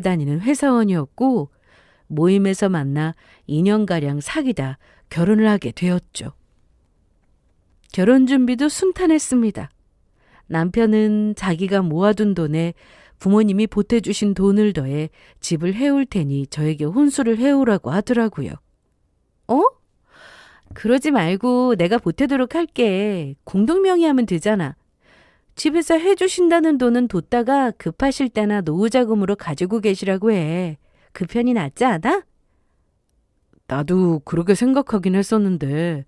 다니는 회사원이었고 모임에서 만나 2년가량 사귀다 결혼을 하게 되었죠. 결혼 준비도 순탄했습니다. 남편은 자기가 모아둔 돈에 부모님이 보태주신 돈을 더해 집을 해올 테니 저에게 혼수를 해오라고 하더라고요. 그러지 말고 내가 보태도록 할게. 공동명의하면 되잖아. 집에서 해주신다는 돈은 뒀다가 급하실 때나 노후자금으로 가지고 계시라고 해. 그 편이 낫지 않아? 나도 그렇게 생각하긴 했었는데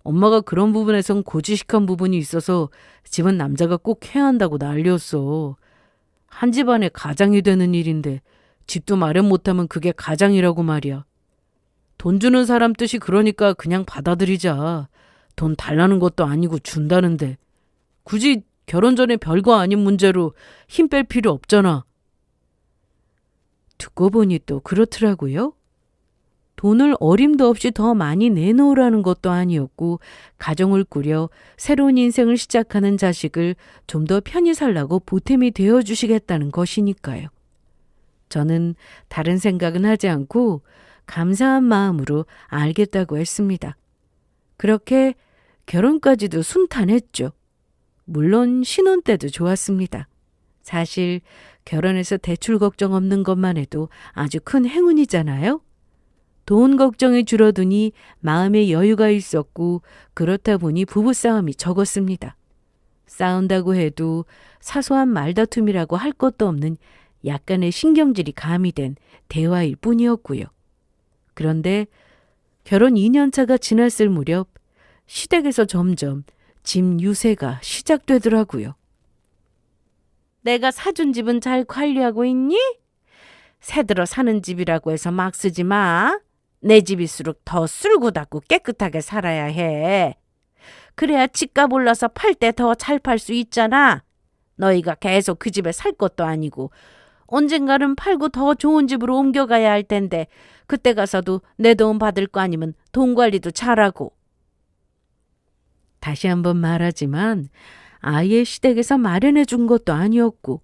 엄마가 그런 부분에선 고지식한 부분이 있어서 집은 남자가 꼭 해야 한다고 난리였어. 한 집안의 가장이 되는 일인데 집도 마련 못하면 그게 가장이라고 말이야. 돈 주는 사람 뜻이 그러니까 그냥 받아들이자. 돈 달라는 것도 아니고 준다는데 굳이 결혼 전에 별거 아닌 문제로 힘 뺄 필요 없잖아. 듣고 보니 또 그렇더라고요. 돈을 어림도 없이 더 많이 내놓으라는 것도 아니었고 가정을 꾸려 새로운 인생을 시작하는 자식을 좀 더 편히 살라고 보탬이 되어주시겠다는 것이니까요. 저는 다른 생각은 하지 않고 감사한 마음으로 알겠다고 했습니다. 그렇게 결혼까지도 순탄했죠. 물론 신혼 때도 좋았습니다. 사실 결혼해서 대출 걱정 없는 것만 해도 아주 큰 행운이잖아요. 돈 걱정이 줄어드니 마음의 여유가 있었고 그렇다 보니 부부싸움이 적었습니다. 싸운다고 해도 사소한 말다툼이라고 할 것도 없는 약간의 신경질이 가미된 대화일 뿐이었고요. 그런데 결혼 2년차가 지났을 무렵 시댁에서 점점 집 유세가 시작되더라고요. 내가 사준 집은 잘 관리하고 있니? 새들어 사는 집이라고 해서 막 쓰지 마. 내 집일수록 더 쓸고 닦고 깨끗하게 살아야 해. 그래야 집값 올라서 팔 때 더 잘 팔 수 있잖아. 너희가 계속 그 집에 살 것도 아니고 언젠가는 팔고 더 좋은 집으로 옮겨가야 할 텐데 그때 가서도 내 도움 받을 거 아니면 돈 관리도 잘하고. 다시 한번 말하지만 아예 시댁에서 마련해 준 것도 아니었고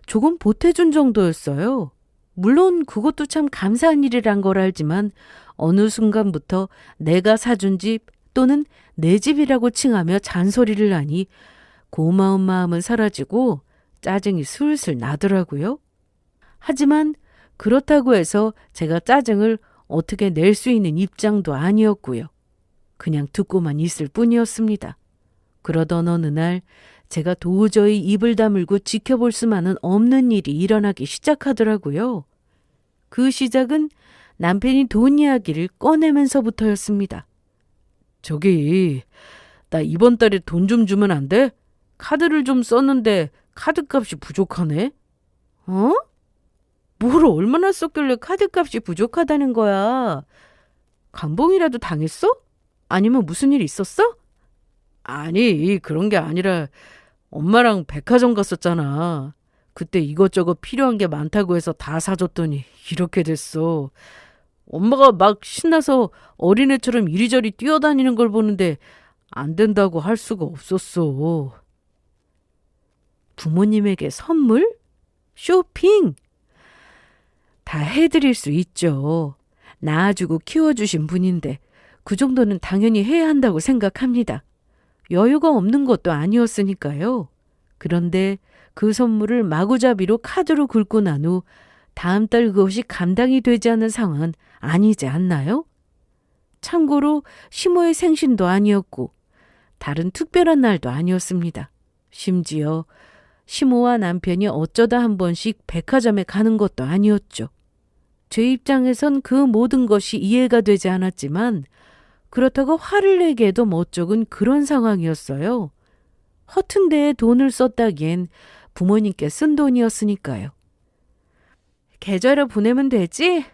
조금 보태준 정도였어요. 물론 그것도 참 감사한 일이란 걸 알지만 어느 순간부터 내가 사준 집 또는 내 집이라고 칭하며 잔소리를 하니 고마운 마음은 사라지고 짜증이 슬슬 나더라고요. 하지만 그렇다고 해서 제가 짜증을 어떻게 낼 수 있는 입장도 아니었고요. 그냥 듣고만 있을 뿐이었습니다. 그러던 어느 날 제가 도저히 입을 다물고 지켜볼 수만은 없는 일이 일어나기 시작하더라고요. 그 시작은 남편이 돈 이야기를 꺼내면서부터였습니다. 저기, 나 이번 달에 돈 좀 주면 안 돼? 카드를 좀 썼는데 카드값이 부족하네? 뭘 얼마나 썼길래 카드값이 부족하다는 거야? 감봉이라도 당했어? 아니면 무슨 일 있었어? 아니, 그런 게 아니라 엄마랑 백화점 갔었잖아. 그때 이것저것 필요한 게 많다고 해서 다 사줬더니 이렇게 됐어. 엄마가 막 신나서 어린애처럼 이리저리 뛰어다니는 걸 보는데 안 된다고 할 수가 없었어. 부모님에게 선물? 쇼핑? 다 해드릴 수 있죠. 낳아주고 키워주신 분인데 그 정도는 당연히 해야 한다고 생각합니다. 여유가 없는 것도 아니었으니까요. 그런데 그 선물을 마구잡이로 카드로 긁고 난 후 다음 달 그것이 감당이 되지 않는 상황은 아니지 않나요? 참고로 시모의 생신도 아니었고 다른 특별한 날도 아니었습니다. 심지어 시모와 남편이 어쩌다 한 번씩 백화점에 가는 것도 아니었죠. 제 입장에선 그 모든 것이 이해가 되지 않았지만 그렇다고 화를 내기에도 멋쩍은 그런 상황이었어요. 허튼 데에 돈을 썼다기엔 부모님께 쓴 돈이었으니까요. 계좌로 보내면 되지?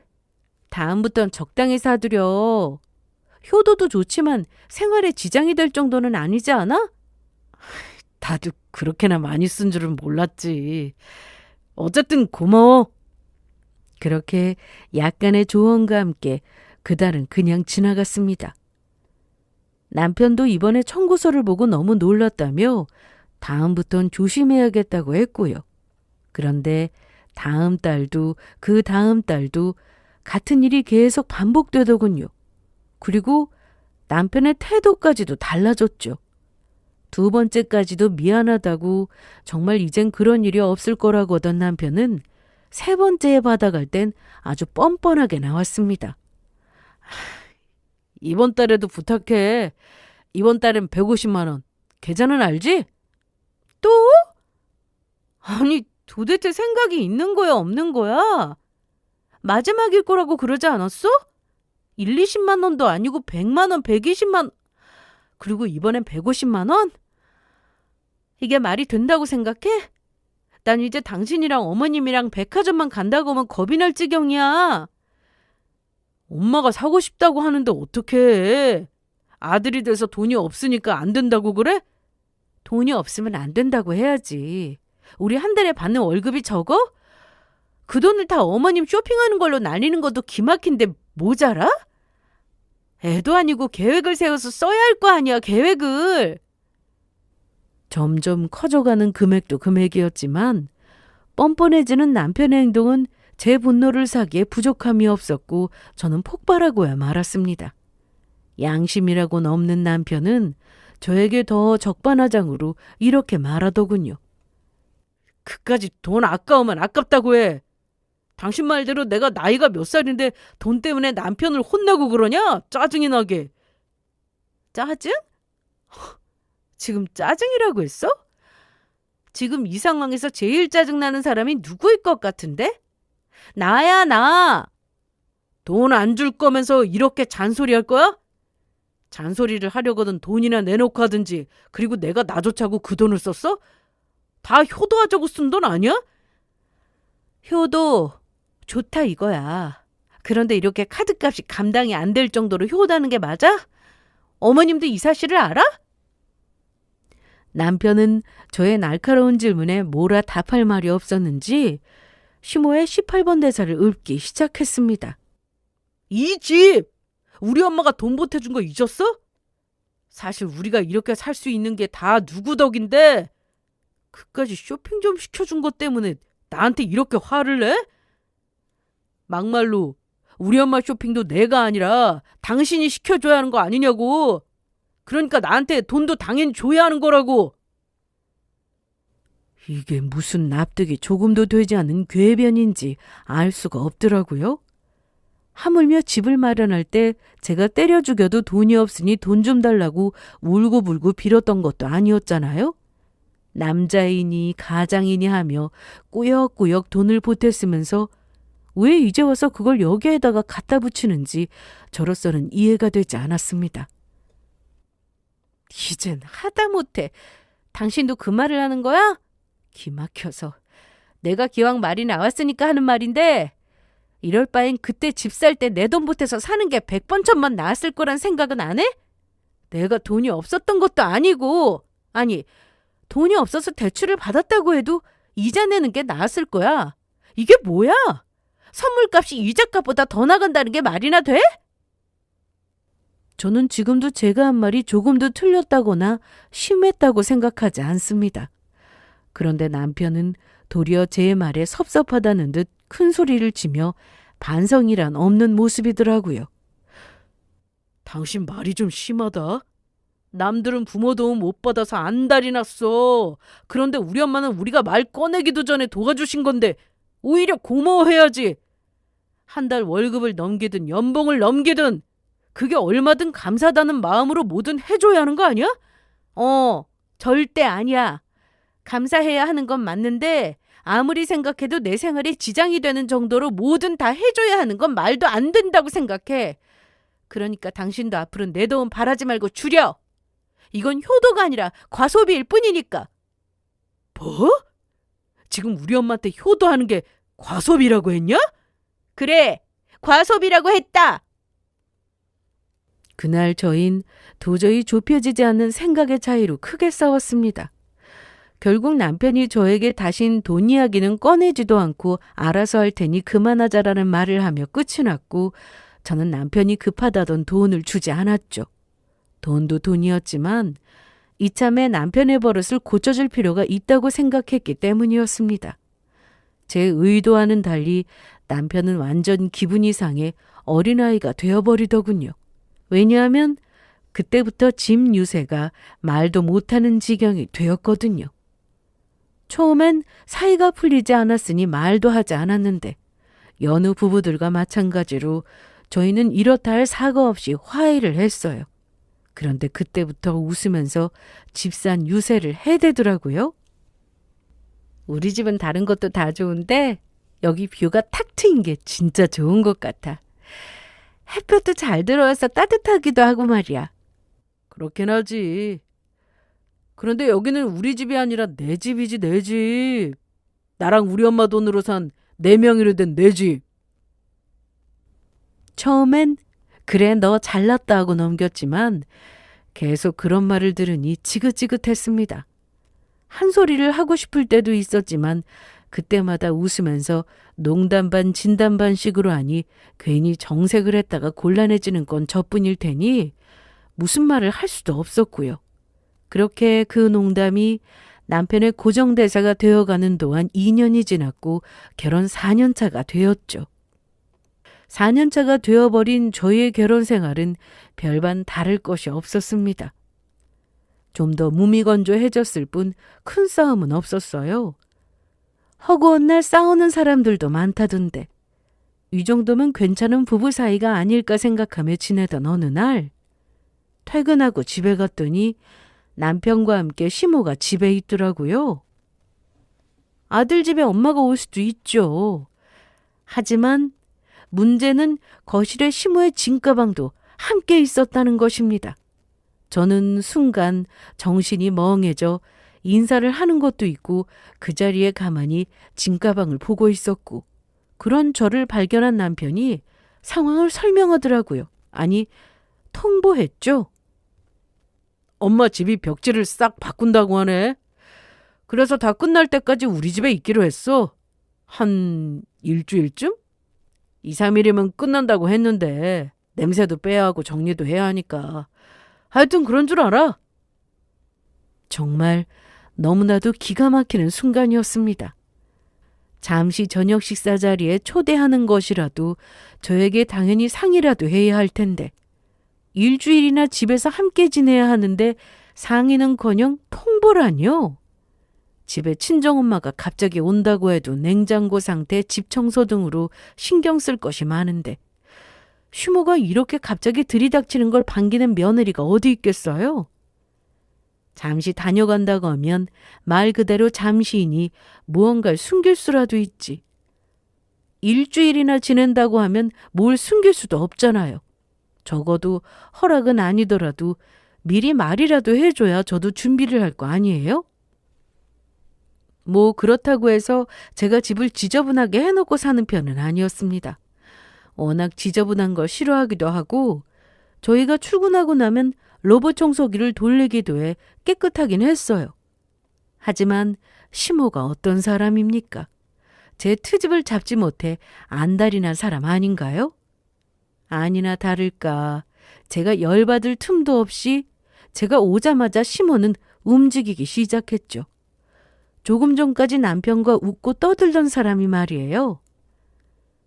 다음부턴 적당히 사두려. 효도도 좋지만 생활에 지장이 될 정도는 아니지 않아? 나도 그렇게나 많이 쓴 줄은 몰랐지. 어쨌든 고마워. 그렇게 약간의 조언과 함께 그달은 그냥 지나갔습니다. 남편도 이번에 청구서를 보고 너무 놀랐다며 다음부턴 조심해야겠다고 했고요. 그런데 다음 달도 그 다음 달도 같은 일이 계속 반복되더군요. 그리고 남편의 태도까지도 달라졌죠. 두 번째까지도 미안하다고 정말 이젠 그런 일이 없을 거라고 하던 남편은 세 번째에 받아갈 땐 아주 뻔뻔하게 나왔습니다. 이번 달에도 부탁해. 이번 달엔 150만 원. 계좌는 알지? 또? 아니, 도대체 생각이 있는 거야, 없는 거야? 마지막일 거라고 그러지 않았어? 1, 20만 원도 아니고 100만 원, 120만 원. 그리고 이번엔 150만 원? 이게 말이 된다고 생각해? 난 이제 당신이랑 어머님이랑 백화점만 간다고 하면 겁이 날 지경이야. 엄마가 사고 싶다고 하는데 어떡해. 아들이 돼서 돈이 없으니까 안 된다고 그래? 돈이 없으면 안 된다고 해야지. 우리 한 달에 받는 월급이 적어? 그 돈을 다 어머님 쇼핑하는 걸로 날리는 것도 기막힌데 모자라? 애도 아니고 계획을 세워서 써야 할 거 아니야, 계획을. 점점 커져가는 금액도 금액이었지만 뻔뻔해지는 남편의 행동은 제 분노를 사기에 부족함이 없었고 저는 폭발하고야 말았습니다. 양심이라고는 없는 남편은 저에게 더 적반하장으로 이렇게 말하더군요. 그까짓 돈 아까우면 아깝다고 해. 당신 말대로 내가 나이가 몇 살인데 돈 때문에 남편을 혼내고 그러냐? 짜증이 나게. 짜증? 지금 짜증이라고 했어? 지금 이 상황에서 제일 짜증나는 사람이 누구일 것 같은데? 나야, 나. 돈 안 줄 거면서 이렇게 잔소리할 거야? 잔소리를 하려거든 돈이나 내놓고 하든지. 그리고 내가 나조차고 그 돈을 썼어? 다 효도하자고 쓴 돈 아니야? 효도 좋다 이거야. 그런데 이렇게 카드값이 감당이 안 될 정도로 효도하는 게 맞아? 어머님도 이 사실을 알아? 남편은 저의 날카로운 질문에 뭐라 답할 말이 없었는지 시모의 18번 대사를 읊기 시작했습니다. 이 집! 우리 엄마가 돈 보태준 거 잊었어? 사실 우리가 이렇게 살 수 있는 게 다 누구 덕인데 그까지 쇼핑 좀 시켜준 것 때문에 나한테 이렇게 화를 내? 막말로 우리 엄마 쇼핑도 내가 아니라 당신이 시켜줘야 하는 거 아니냐고. 그러니까 나한테 돈도 당연히 줘야 하는 거라고. 이게 무슨 납득이 조금도 되지 않는 궤변인지 알 수가 없더라고요. 하물며 집을 마련할 때 제가 때려 죽여도 돈이 없으니 돈 좀 달라고 울고불고 빌었던 것도 아니었잖아요. 남자이니 가장이니 하며 꾸역꾸역 돈을 보탰으면서 왜 이제 와서 그걸 여기에다가 갖다 붙이는지 저로서는 이해가 되지 않았습니다. 이젠 하다못해 당신도 그 말을 하는 거야? 기막혀서. 내가 기왕 말이 나왔으니까 하는 말인데 이럴 바엔 그때 집 살 때 내 돈 보태서 사는 게 100번 천만 나았을 거란 생각은 안 해? 내가 돈이 없었던 것도 아니고 아니 돈이 없어서 대출을 받았다고 해도 이자 내는 게 나았을 거야. 이게 뭐야? 선물값이 이자값보다 더 나간다는 게 말이나 돼? 저는 지금도 제가 한 말이 조금도 틀렸다거나 심했다고 생각하지 않습니다. 그런데 남편은 도리어 제 말에 섭섭하다는 듯 큰 소리를 치며 반성이란 없는 모습이더라고요. 당신 말이 좀 심하다. 남들은 부모 도움 못 받아서 안달이 났어. 그런데 우리 엄마는 우리가 말 꺼내기도 전에 도와주신 건데 오히려 고마워해야지. 한 달 월급을 넘기든 연봉을 넘기든 그게 얼마든 감사하다는 마음으로 뭐든 해줘야 하는 거 아니야? 절대 아니야. 감사해야 하는 건 맞는데 아무리 생각해도 내 생활에 지장이 되는 정도로 뭐든 다 해줘야 하는 건 말도 안 된다고 생각해. 그러니까 당신도 앞으로 내 도움 바라지 말고 줄여. 이건 효도가 아니라 과소비일 뿐이니까. 뭐? 지금 우리 엄마한테 효도하는 게 과소비라고 했냐? 그래, 과소비라고 했다. 그날 저흰 도저히 좁혀지지 않는 생각의 차이로 크게 싸웠습니다. 결국 남편이 저에게 다신 돈 이야기는 꺼내지도 않고 알아서 할 테니 그만하자라는 말을 하며 끝이 났고 저는 남편이 급하다던 돈을 주지 않았죠. 돈도 돈이었지만 이참에 남편의 버릇을 고쳐줄 필요가 있다고 생각했기 때문이었습니다. 제 의도와는 달리 남편은 완전 기분이 상해 어린아이가 되어버리더군요. 왜냐하면 그때부터 집 유세가 말도 못하는 지경이 되었거든요. 처음엔 사이가 풀리지 않았으니 말도 하지 않았는데 여느 부부들과 마찬가지로 저희는 이렇다 할 사과 없이 화해를 했어요. 그런데 그때부터 웃으면서 집산 유세를 해대더라고요. 우리 집은 다른 것도 다 좋은데 여기 뷰가 탁 트인 게 진짜 좋은 것 같아. 햇볕도 잘 들어와서 따뜻하기도 하고 말이야. 그렇긴 하지. 그런데 여기는 우리 집이 아니라 내 집이지, 내 집. 나랑 우리 엄마 돈으로 산 4명이로 된 내 집. 처음엔 그래 너 잘났다 하고 넘겼지만 계속 그런 말을 들으니 지긋지긋했습니다. 한 소리를 하고 싶을 때도 있었지만 그때마다 웃으면서 농담 반 진담 반식으로 하니 괜히 정색을 했다가 곤란해지는 건 저뿐일 테니 무슨 말을 할 수도 없었고요. 그렇게 그 농담이 남편의 고정대사가 되어가는 동안 2년이 지났고 결혼 4년차가 되었죠. 4년차가 되어버린 저희의 결혼 생활은 별반 다를 것이 없었습니다. 좀 더 무미건조해졌을 뿐 큰 싸움은 없었어요. 허구한 날 싸우는 사람들도 많다던데 이 정도면 괜찮은 부부 사이가 아닐까 생각하며 지내던 어느 날 퇴근하고 집에 갔더니 남편과 함께 시모가 집에 있더라고요. 아들 집에 엄마가 올 수도 있죠. 하지만 문제는 거실에 시모의 짐가방도 함께 있었다는 것입니다. 저는 순간 정신이 멍해져 인사를 하는 것도 있고 그 자리에 가만히 짐가방을 보고 있었고 그런 저를 발견한 남편이 상황을 설명하더라고요. 아니, 통보했죠. 엄마 집이 벽지를 싹 바꾼다고 하네. 그래서 다 끝날 때까지 우리 집에 있기로 했어. 한 일주일쯤? 2, 3일이면 끝난다고 했는데 냄새도 빼야 하고 정리도 해야 하니까. 하여튼 그런 줄 알아. 정말 너무나도 기가 막히는 순간이었습니다. 잠시 저녁 식사 자리에 초대하는 것이라도 저에게 당연히 상의라도 해야 할 텐데 일주일이나 집에서 함께 지내야 하는데 상의는커녕 통보라뇨. 집에 친정엄마가 갑자기 온다고 해도 냉장고 상태, 집 청소 등으로 신경 쓸 것이 많은데 휴모가 이렇게 갑자기 들이닥치는 걸 반기는 며느리가 어디 있겠어요? 잠시 다녀간다고 하면 말 그대로 잠시이니 무언가를 숨길 수라도 있지. 일주일이나 지낸다고 하면 뭘 숨길 수도 없잖아요. 적어도 허락은 아니더라도 미리 말이라도 해줘야 저도 준비를 할 거 아니에요? 뭐 그렇다고 해서 제가 집을 지저분하게 해놓고 사는 편은 아니었습니다. 워낙 지저분한 걸 싫어하기도 하고 저희가 출근하고 나면 로봇 청소기를 돌리기도 해 깨끗하긴 했어요. 하지만 시모가 어떤 사람입니까? 제 트집을 잡지 못해 안달이 난 사람 아닌가요? 아니나 다를까 제가 열받을 틈도 없이 제가 오자마자 시모는 움직이기 시작했죠. 조금 전까지 남편과 웃고 떠들던 사람이 말이에요.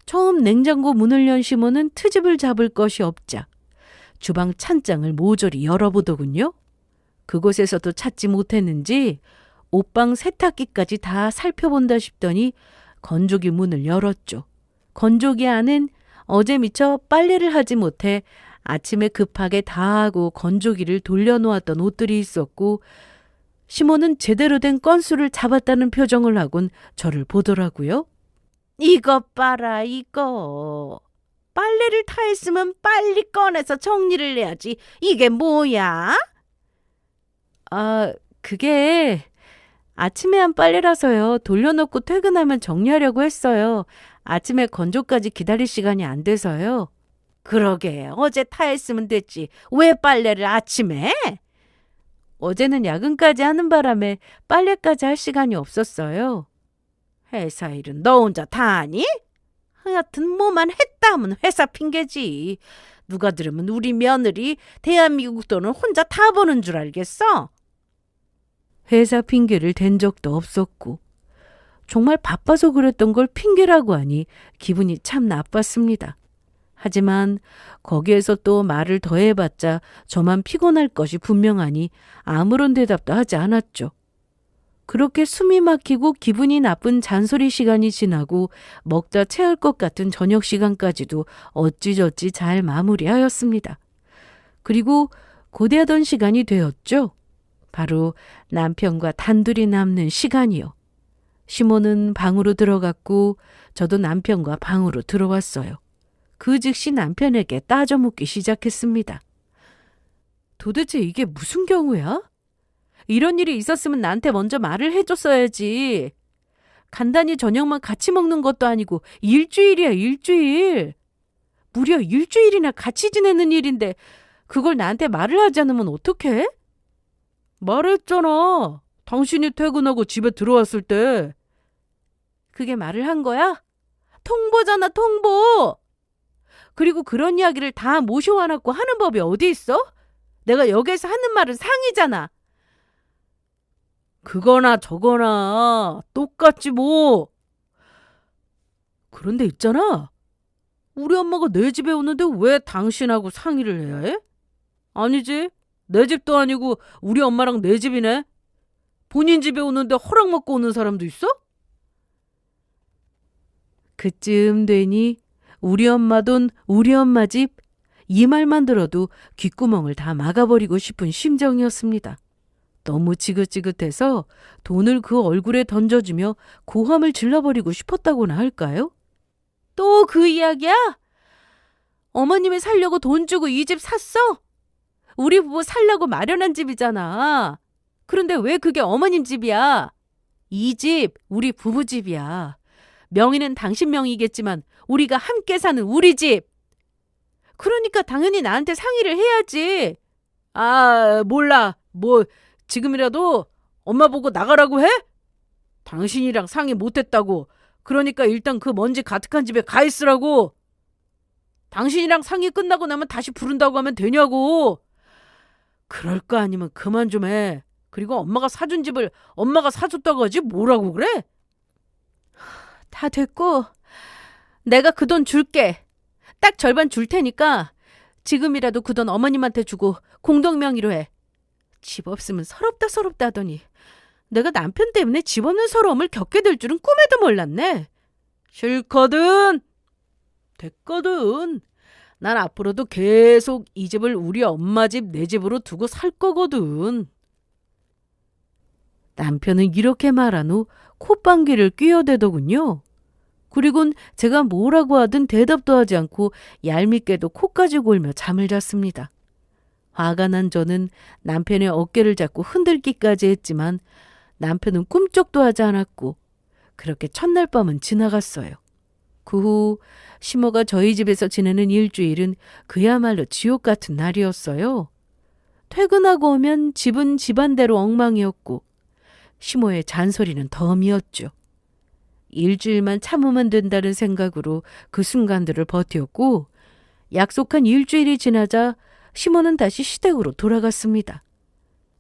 처음 냉장고 문을 연 시모는 트집을 잡을 것이 없자 주방 찬장을 모조리 열어보더군요. 그곳에서도 찾지 못했는지 옷방 세탁기까지 다 살펴본다 싶더니 건조기 문을 열었죠. 건조기 안엔 어제 미처 빨래를 하지 못해 아침에 급하게 다 하고 건조기를 돌려놓았던 옷들이 있었고 시모는 제대로 된 건수를 잡았다는 표정을 하곤 저를 보더라고요. 이것 봐라 이거. 빨래를 다 했으면 빨리 꺼내서 정리를 해야지. 이게 뭐야? 그게 아침에 한 빨래라서요. 돌려놓고 퇴근하면 정리하려고 했어요. 아침에 건조까지 기다릴 시간이 안 돼서요. 그러게 어제 다 했으면 됐지. 왜 빨래를 아침에? 어제는 야근까지 하는 바람에 빨래까지 할 시간이 없었어요. 회사 일은 너 혼자 다 하니? 하여튼 뭐만 했다 하면 회사 핑계지. 누가 들으면 우리 며느리 대한민국 돈을 혼자 다 버는 줄 알겠어? 회사 핑계를 댄 적도 없었고 정말 바빠서 그랬던 걸 핑계라고 하니 기분이 참 나빴습니다. 하지만 거기에서 또 말을 더해봤자 저만 피곤할 것이 분명하니 아무런 대답도 하지 않았죠. 그렇게 숨이 막히고 기분이 나쁜 잔소리 시간이 지나고 먹다 체할 것 같은 저녁 시간까지도 어찌저찌 잘 마무리하였습니다. 그리고 고대하던 시간이 되었죠. 바로 남편과 단둘이 남는 시간이요. 시모는 방으로 들어갔고 저도 남편과 방으로 들어왔어요. 그 즉시 남편에게 따져 묻기 시작했습니다. 도대체 이게 무슨 경우야? 이런 일이 있었으면 나한테 먼저 말을 해줬어야지. 간단히 저녁만 같이 먹는 것도 아니고 일주일이야, 일주일. 무려 일주일이나 같이 지내는 일인데 그걸 나한테 말을 하지 않으면 어떡해? 말했잖아. 당신이 퇴근하고 집에 들어왔을 때. 그게 말을 한 거야? 통보잖아, 통보. 그리고 그런 이야기를 다 모셔와놓고 하는 법이 어디 있어? 내가 여기에서 하는 말은 상이잖아. 그거나 저거나 똑같지 뭐. 그런데 있잖아. 우리 엄마가 내 집에 오는데 왜 당신하고 상의를 해야 해? 아니지. 내 집도 아니고 우리 엄마랑 내 집이네. 본인 집에 오는데 허락 먹고 오는 사람도 있어? 그쯤 되니 우리 엄마 돈 우리 엄마 집 이 말만 들어도 귓구멍을 다 막아버리고 싶은 심정이었습니다. 너무 지긋지긋해서 돈을 그 얼굴에 던져주며 고함을 질러버리고 싶었다고나 할까요? 또 그 이야기야? 어머님이 살려고 돈 주고 이 집 샀어? 우리 부부 살려고 마련한 집이잖아. 그런데 왜 그게 어머님 집이야? 이 집 우리 부부 집이야. 명의는 당신 명의겠지만 우리가 함께 사는 우리 집. 그러니까 당연히 나한테 상의를 해야지. 아, 몰라. 뭐 지금이라도 엄마 보고 나가라고 해? 당신이랑 상의 못했다고. 그러니까 일단 그 먼지 가득한 집에 가 있으라고. 당신이랑 상의 끝나고 나면 다시 부른다고 하면 되냐고. 그럴 거 아니면 그만 좀 해. 그리고 엄마가 사준 집을 엄마가 사줬다고 하지 뭐라고 그래? 다 됐고 내가 그 돈 줄게. 딱 절반 줄 테니까 지금이라도 그 돈 어머님한테 주고 공동명의로 해. 집 없으면 서럽다 하더니 내가 남편 때문에 집 없는 서러움을 겪게 될 줄은 꿈에도 몰랐네. 싫거든. 됐거든. 난 앞으로도 계속 이 집을 우리 엄마 집 내 집으로 두고 살 거거든. 남편은 이렇게 말한 후 콧방귀를 뀌어대더군요. 그리곤 제가 뭐라고 하든 대답도 하지 않고 얄밉게도 코까지 골며 잠을 잤습니다. 화가 난 저는 남편의 어깨를 잡고 흔들기까지 했지만 남편은 꿈쩍도 하지 않았고 그렇게 첫날 밤은 지나갔어요. 그 후 시모가 저희 집에서 지내는 일주일은 그야말로 지옥 같은 날이었어요. 퇴근하고 오면 집은 집안대로 엉망이었고 시모의 잔소리는 덤이었죠. 일주일만 참으면 된다는 생각으로 그 순간들을 버텼고 약속한 일주일이 지나자 시모는 다시 시댁으로 돌아갔습니다.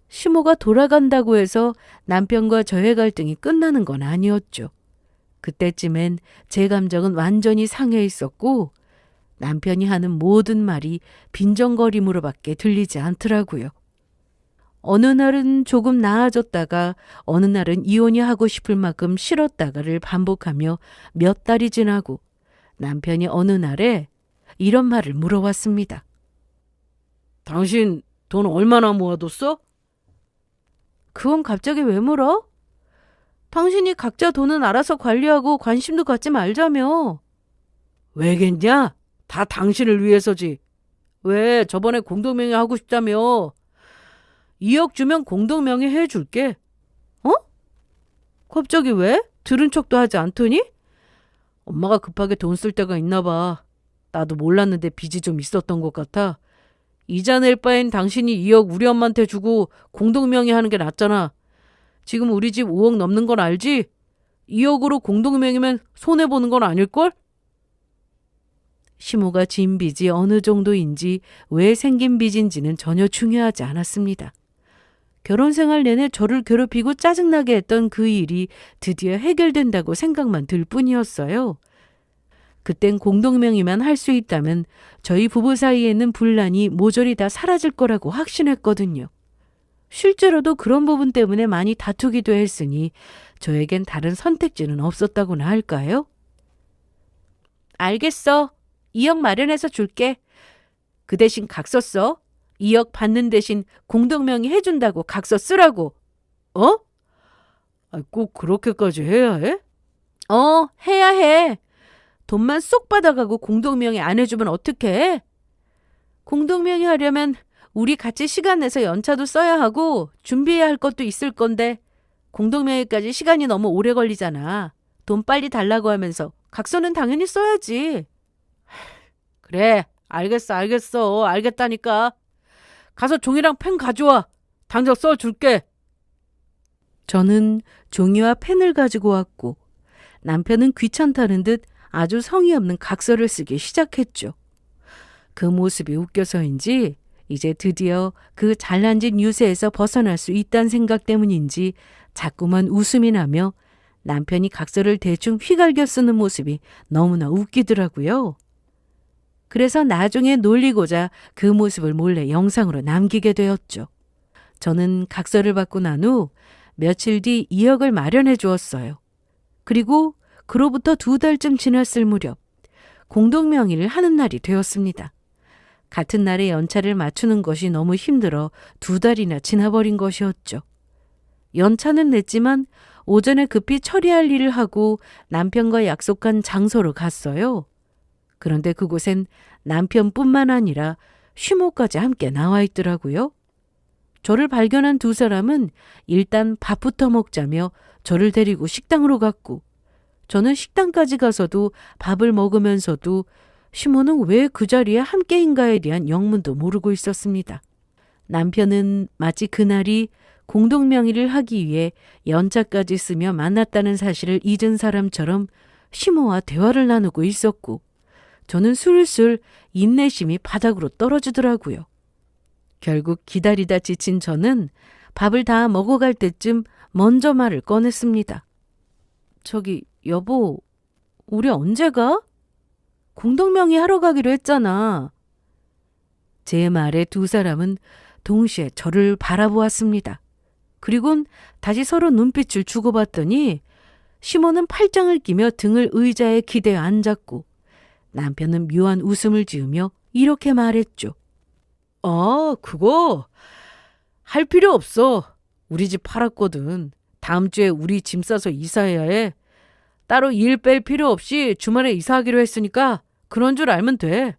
시모가 돌아간다고 해서 남편과 저의 갈등이 끝나는 건 아니었죠. 그때쯤엔 제 감정은 완전히 상해 있었고 남편이 하는 모든 말이 빈정거림으로밖에 들리지 않더라고요. 어느 날은 조금 나아졌다가 어느 날은 이혼이 하고 싶을 만큼 싫었다가를 반복하며 몇 달이 지나고 남편이 어느 날에 이런 말을 물어왔습니다. 당신 돈 얼마나 모아뒀어? 그건 갑자기 왜 물어? 당신이 각자 돈은 알아서 관리하고 관심도 갖지 말자며. 왜겠냐? 다 당신을 위해서지. 왜 저번에 공동명의 하고 싶다며. 2억 주면 공동명의 해줄게. 어? 갑자기 왜? 들은 척도 하지 않더니? 엄마가 급하게 돈 쓸 때가 있나 봐. 나도 몰랐는데 빚이 좀 있었던 것 같아. 이자 낼 바엔 당신이 2억 우리 엄마한테 주고 공동명의 하는 게 낫잖아. 지금 우리 집 5억 넘는 건 알지? 2억으로 공동명의면 손해보는 건 아닐걸? 시모가 진 빚이 어느 정도인지 왜 생긴 빚인지는 전혀 중요하지 않았습니다. 결혼 생활 내내 저를 괴롭히고 짜증나게 했던 그 일이 드디어 해결된다고 생각만 들 뿐이었어요. 그땐 공동명의만 할 수 있다면 저희 부부 사이에는 분란이 모조리 다 사라질 거라고 확신했거든요. 실제로도 그런 부분 때문에 많이 다투기도 했으니 저에겐 다른 선택지는 없었다고나 할까요? 알겠어. 2억 마련해서 줄게. 그 대신 각서 써. 2억 받는 대신 공동명의 해준다고 각서 쓰라고. 어? 꼭 그렇게까지 해야 해? 해야 해. 돈만 쏙 받아가고 공동명의 안 해주면 어떡해? 공동명의 하려면 우리 같이 시간 내서 연차도 써야 하고 준비해야 할 것도 있을 건데 공동명의까지 시간이 너무 오래 걸리잖아. 돈 빨리 달라고 하면서 각서는 당연히 써야지. 그래, 알겠어. 알겠다니까. 가서 종이랑 펜 가져와. 당장 써줄게. 저는 종이와 펜을 가지고 왔고 남편은 귀찮다는 듯 아주 성의 없는 각서를 쓰기 시작했죠. 그 모습이 웃겨서인지 이제 드디어 그 잘난 짓 유세에서 벗어날 수 있다는 생각 때문인지 자꾸만 웃음이 나며 남편이 각서를 대충 휘갈겨 쓰는 모습이 너무나 웃기더라고요. 그래서 나중에 놀리고자 그 모습을 몰래 영상으로 남기게 되었죠. 저는 각서를 받고 난 후 며칠 뒤 2억을 마련해 주었어요. 그리고 그로부터 2달쯤 지났을 무렵 공동명의를 하는 날이 되었습니다. 같은 날에 연차를 맞추는 것이 너무 힘들어 2달이나 지나버린 것이었죠. 연차는 냈지만 오전에 급히 처리할 일을 하고 남편과 약속한 장소로 갔어요. 그런데 그곳엔 남편뿐만 아니라 쉬모까지 함께 나와 있더라고요. 저를 발견한 2사람은 일단 밥부터 먹자며 저를 데리고 식당으로 갔고 저는 식당까지 가서도 밥을 먹으면서도 시모는 왜 그 자리에 함께인가에 대한 영문도 모르고 있었습니다. 남편은 마치 그날이 공동명의를 하기 위해 연차까지 쓰며 만났다는 사실을 잊은 사람처럼 시모와 대화를 나누고 있었고 저는 슬슬 인내심이 바닥으로 떨어지더라고요. 결국 기다리다 지친 저는 밥을 다 먹어갈 때쯤 먼저 말을 꺼냈습니다. 저기 여보, 우리 언제 가? 공동명의 하러 가기로 했잖아. 제 말에 2사람은 동시에 저를 바라보았습니다. 그리곤 다시 서로 눈빛을 주고받더니 시모는 팔짱을 끼며 등을 의자에 기대어 앉았고 남편은 묘한 웃음을 지으며 이렇게 말했죠. 그거 할 필요 없어. 우리 집 팔았거든. 다음 주에 우리 짐 싸서 이사해야 해. 따로 일 뺄 필요 없이 주말에 이사하기로 했으니까 그런 줄 알면 돼.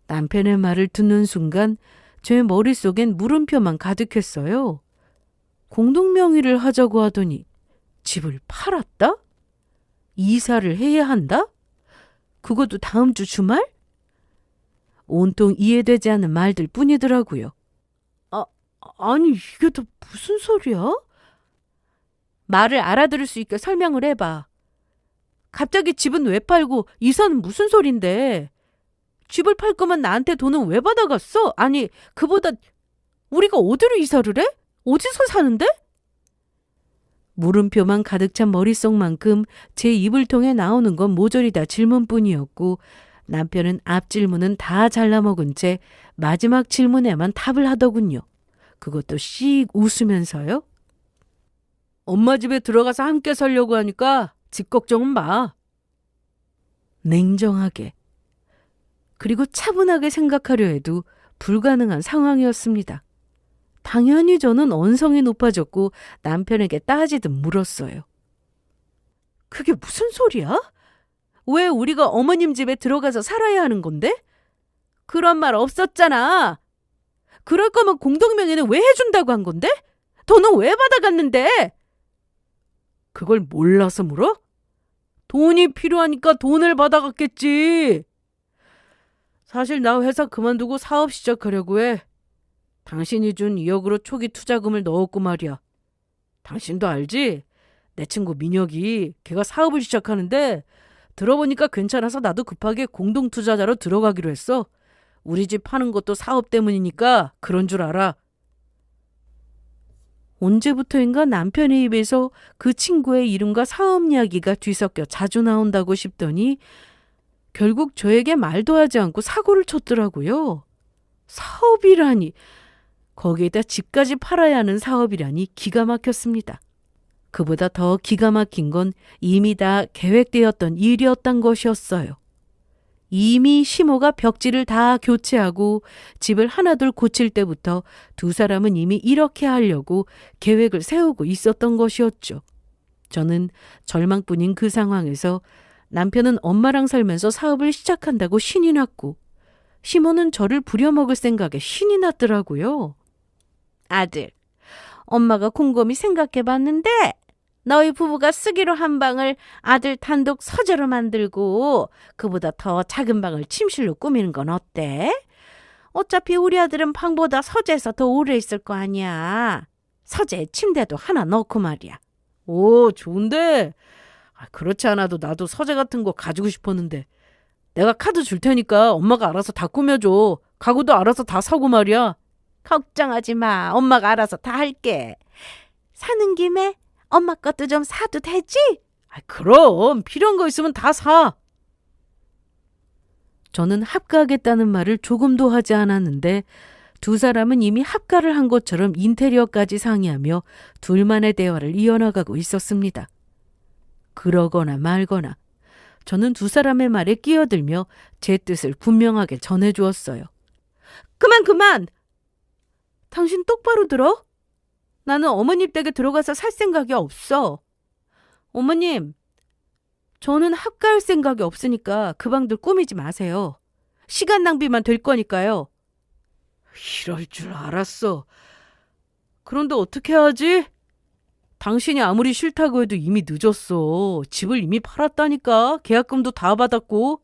남편의 말을 듣는 순간 제 머릿속엔 물음표만 가득했어요. 공동명의를 하자고 하더니 집을 팔았다? 이사를 해야 한다? 그것도 다음 주 주말? 온통 이해되지 않는 말들 뿐이더라고요. 아니 이게 다 무슨 소리야? 말을 알아들을 수 있게 설명을 해봐. 갑자기 집은 왜 팔고 이사는 무슨 소린데? 집을 팔 거면 나한테 돈은 왜 받아갔어? 아니 그보다 우리가 어디로 이사를 해? 어디서 사는데? 물음표만 가득 찬 머릿속만큼 제 입을 통해 나오는 건 모조리 다 질문뿐이었고 남편은 앞 질문은 다 잘라먹은 채 마지막 질문에만 답을 하더군요. 그것도 씩 웃으면서요. 엄마 집에 들어가서 함께 살려고 하니까 집 걱정은 마. 냉정하게 그리고 차분하게 생각하려 해도 불가능한 상황이었습니다. 당연히 저는 언성이 높아졌고 남편에게 따지듯 물었어요. 그게 무슨 소리야? 왜 우리가 어머님 집에 들어가서 살아야 하는 건데? 그런 말 없었잖아. 그럴 거면 공동명의는 왜 해준다고 한 건데? 돈은 왜 받아갔는데? 그걸 몰라서 물어? 돈이 필요하니까 돈을 받아갔겠지. 사실 나 회사 그만두고 사업 시작하려고 해. 당신이 준 2억으로 초기 투자금을 넣었고 말이야. 당신도 알지? 내 친구 민혁이 걔가 사업을 시작하는데 들어보니까 괜찮아서 나도 급하게 공동투자자로 들어가기로 했어. 우리 집 파는 것도 사업 때문이니까 그런 줄 알아. 언제부터인가 남편의 입에서 그 친구의 이름과 사업 이야기가 뒤섞여 자주 나온다고 싶더니 결국 저에게 말도 하지 않고 사고를 쳤더라고요. 사업이라니, 거기에다 집까지 팔아야 하는 사업이라니 기가 막혔습니다. 그보다 더 기가 막힌 건 이미 다 계획되었던 일이었단 것이었어요. 이미 시모가 벽지를 다 교체하고 집을 하나둘 고칠 때부터 두 사람은 이미 이렇게 하려고 계획을 세우고 있었던 것이었죠. 저는 절망뿐인 그 상황에서 남편은 엄마랑 살면서 사업을 시작한다고 신이 났고 시모는 저를 부려먹을 생각에 신이 났더라고요. 아들, 엄마가 곰곰이 생각해봤는데 너희 부부가 쓰기로 한 방을 아들 단독 서재로 만들고 그보다 더 작은 방을 침실로 꾸미는 건 어때? 어차피 우리 아들은 방보다 서재에서 더 오래 있을 거 아니야. 서재에 침대도 하나 넣고 말이야. 오, 좋은데. 그렇지 않아도 나도 서재 같은 거 가지고 싶었는데. 내가 카드 줄 테니까 엄마가 알아서 다 꾸며줘. 가구도 알아서 다 사고 말이야. 걱정하지 마. 엄마가 알아서 다 할게. 사는 김에 엄마 것도 좀 사도 되지? 그럼 필요한 거 있으면 다 사. 저는 합가하겠다는 말을 조금도 하지 않았는데 두 사람은 이미 합가를 한 것처럼 인테리어까지 상의하며 둘만의 대화를 이어나가고 있었습니다. 그러거나 말거나 저는 두 사람의 말에 끼어들며 제 뜻을 분명하게 전해주었어요. 그만! 당신 똑바로 들어? 나는 어머님 댁에 들어가서 살 생각이 없어. 어머님, 저는 합가할 생각이 없으니까 그 방들 꾸미지 마세요. 시간 낭비만 될 거니까요. 이럴 줄 알았어. 그런데 어떻게 하지? 당신이 아무리 싫다고 해도 이미 늦었어. 집을 이미 팔았다니까. 계약금도 다 받았고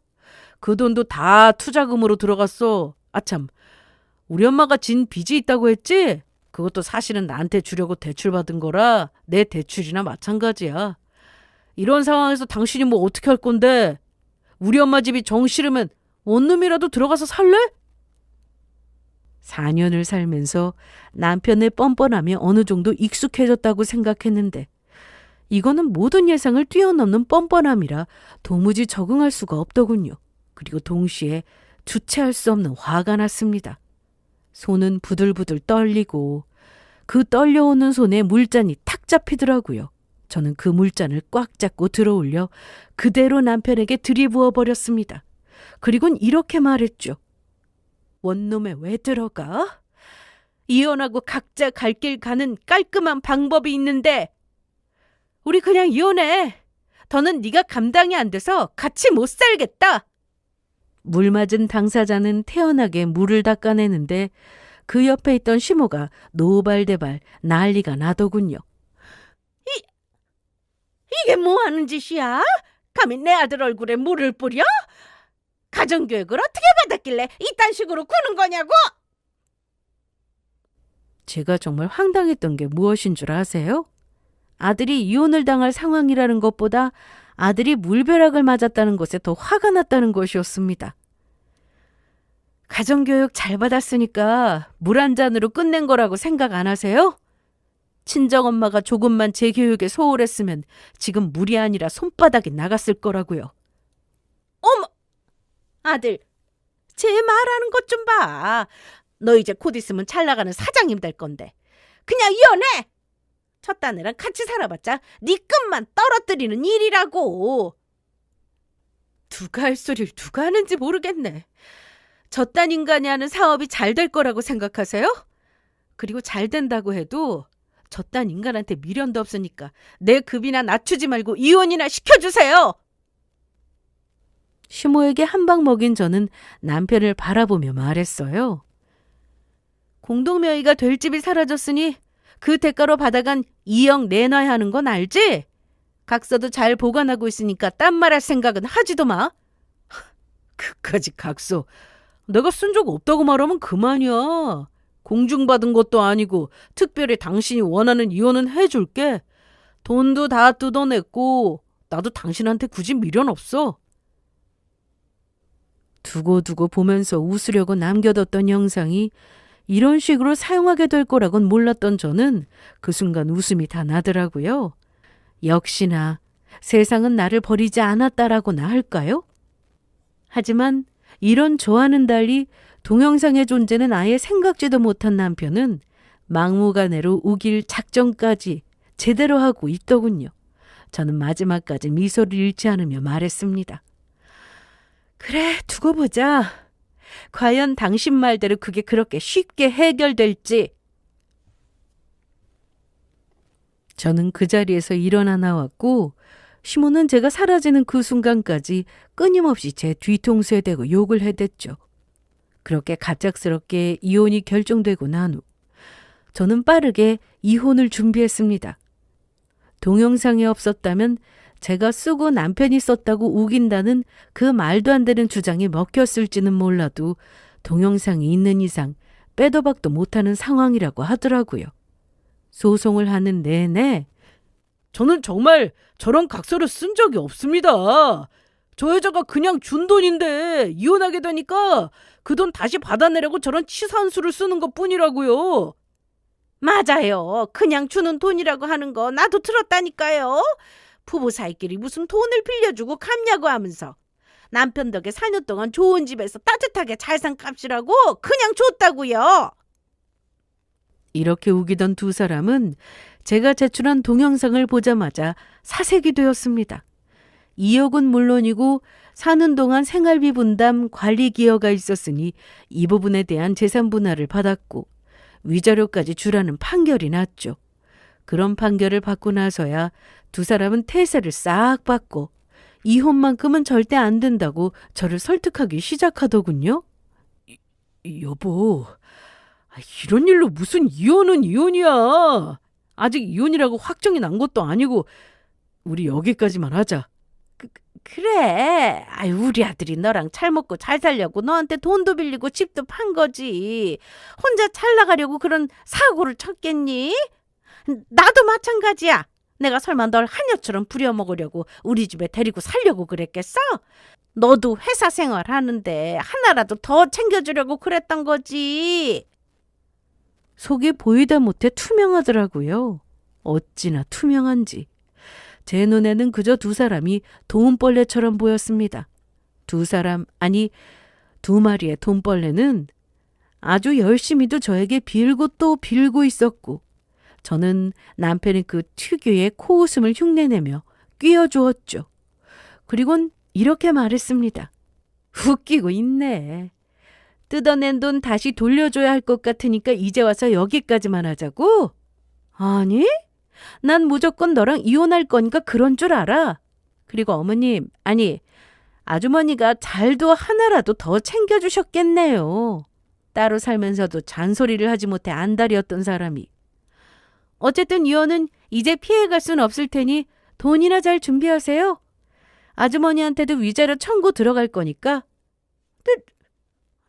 그 돈도 다 투자금으로 들어갔어. 아참, 우리 엄마가 진 빚이 있다고 했지? 그것도 사실은 나한테 주려고 대출받은 거라 내 대출이나 마찬가지야. 이런 상황에서 당신이 뭐 어떻게 할 건데? 우리 엄마 집이 정 싫으면 원룸이라도 들어가서 살래? 4년을 살면서 남편의 뻔뻔함에 어느 정도 익숙해졌다고 생각했는데 이거는 모든 예상을 뛰어넘는 뻔뻔함이라 도무지 적응할 수가 없더군요. 그리고 동시에 주체할 수 없는 화가 났습니다. 손은 부들부들 떨리고 그 떨려오는 손에 물잔이 탁 잡히더라고요. 저는 그 물잔을 꽉 잡고 들어올려 그대로 남편에게 들이부어 버렸습니다. 그리고는 이렇게 말했죠. 원룸에 왜 들어가? 이혼하고 각자 갈 길 가는 깔끔한 방법이 있는데 우리 그냥 이혼해. 더는 네가 감당이 안 돼서 같이 못 살겠다. 물 맞은 당사자는 태연하게 물을 닦아내는데 그 옆에 있던 시모가 노발대발 난리가 나더군요. 이게 뭐 하는 짓이야? 감히 내 아들 얼굴에 물을 뿌려? 가정교육을 어떻게 받았길래 이딴 식으로 구는 거냐고? 제가 정말 황당했던 게 무엇인 줄 아세요? 아들이 이혼을 당할 상황이라는 것보다 아들이 물벼락을 맞았다는 것에 더 화가 났다는 것이었습니다. 가정교육 잘 받았으니까 물 한 잔으로 끝낸 거라고 생각 안 하세요? 친정엄마가 조금만 제 교육에 소홀했으면 지금 물이 아니라 손바닥이 나갔을 거라고요. 어머! 아들, 제 말하는 것 좀 봐. 너 이제 곧 있으면 잘 나가는 사장님 될 건데 그냥 이혼해! 첫 딸이랑 같이 살아봤자 네 끝만 떨어뜨리는 일이라고. 누가 할 소리를 누가 하는지 모르겠네. 저딴 인간이 하는 사업이 잘 될 거라고 생각하세요? 그리고 잘 된다고 해도 저딴 인간한테 미련도 없으니까 내 급이나 낮추지 말고 이혼이나 시켜주세요. 시모에게 한 방 먹인 저는 남편을 바라보며 말했어요. 공동명의가 될 집이 사라졌으니 그 대가로 받아간 2억 내놔야 하는 건 알지? 각서도 잘 보관하고 있으니까 딴 말할 생각은 하지도 마. 그까지 각서. 내가 쓴 적 없다고 말하면 그만이야. 공중받은 것도 아니고 특별히 당신이 원하는 이혼은 해줄게. 돈도 다 뜯어냈고 나도 당신한테 굳이 미련 없어. 두고두고 보면서 웃으려고 남겨뒀던 영상이 이런 식으로 사용하게 될 거라곤 몰랐던 저는 그 순간 웃음이 다 나더라고요. 역시나 세상은 나를 버리지 않았다라고나 할까요? 하지만 이런 저와는 달리 동영상의 존재는 아예 생각지도 못한 남편은 막무가내로 우길 작정까지 제대로 하고 있더군요. 저는 마지막까지 미소를 잃지 않으며 말했습니다. 그래, 두고 보자. 과연 당신 말대로 그게 그렇게 쉽게 해결될지. 저는 그 자리에서 일어나 나왔고 시몬은 제가 사라지는 그 순간까지 끊임없이 제 뒤통수에 대고 욕을 해댔죠. 그렇게 갑작스럽게 이혼이 결정되고 난 후 저는 빠르게 이혼을 준비했습니다. 동영상이 없었다면 제가 쓰고 남편이 썼다고 우긴다는 그 말도 안 되는 주장이 먹혔을지는 몰라도 동영상이 있는 이상 빼도 박도 못하는 상황이라고 하더라고요. 소송을 하는 내내 저는 정말 저런 각서를 쓴 적이 없습니다. 저 여자가 그냥 준 돈인데 이혼하게 되니까 그 돈 다시 받아내려고 저런 치사한 수를 쓰는 것뿐이라고요. 맞아요. 그냥 주는 돈이라고 하는 거 나도 들었다니까요. 부부 사이끼리 무슨 돈을 빌려주고 갚냐고 하면서 남편 덕에 4년 동안 좋은 집에서 따뜻하게 잘 산 값이라고 그냥 줬다고요. 이렇게 우기던 두 사람은 제가 제출한 동영상을 보자마자 사색이 되었습니다. 2억은 물론이고 사는 동안 생활비 분담 관리 기여가 있었으니 이 부분에 대한 재산 분할을 받았고 위자료까지 주라는 판결이 났죠. 그런 판결을 받고 나서야 두 사람은 태세를 싹 받고 이혼만큼은 절대 안 된다고 저를 설득하기 시작하더군요. 여보, 이런 일로 무슨 이혼은 이혼이야. 아직 이혼이라고 확정이 난 것도 아니고 우리 여기까지만 하자. 그래. 우리 아들이 너랑 잘 먹고 잘 살려고 너한테 돈도 빌리고 집도 판 거지. 혼자 잘 나가려고 그런 사고를 쳤겠니? 나도 마찬가지야. 내가 설마 널 하녀처럼 부려먹으려고 우리 집에 데리고 살려고 그랬겠어? 너도 회사 생활하는데 하나라도 더 챙겨주려고 그랬던 거지. 속이 보이다 못해 투명하더라고요. 어찌나 투명한지. 제 눈에는 그저 두 사람이 돈벌레처럼 보였습니다. 두 사람, 아니 두 마리의 돈벌레는 아주 열심히도 저에게 빌고 또 빌고 있었고 저는 남편의 그 특유의 코웃음을 흉내내며 끼워주었죠. 그리곤 이렇게 말했습니다. 웃기고 있네. 뜯어낸 돈 다시 돌려줘야 할 것 같으니까 이제 와서 여기까지만 하자고? 아니? 난 무조건 너랑 이혼할 거니까 그런 줄 알아. 그리고 어머님, 아니 아주머니가 잘도 하나라도 더 챙겨주셨겠네요. 따로 살면서도 잔소리를 하지 못해 안달이었던 사람이. 어쨌든 이혼은 이제 피해갈 순 없을 테니 돈이나 잘 준비하세요. 아주머니한테도 위자료 청구 들어갈 거니까.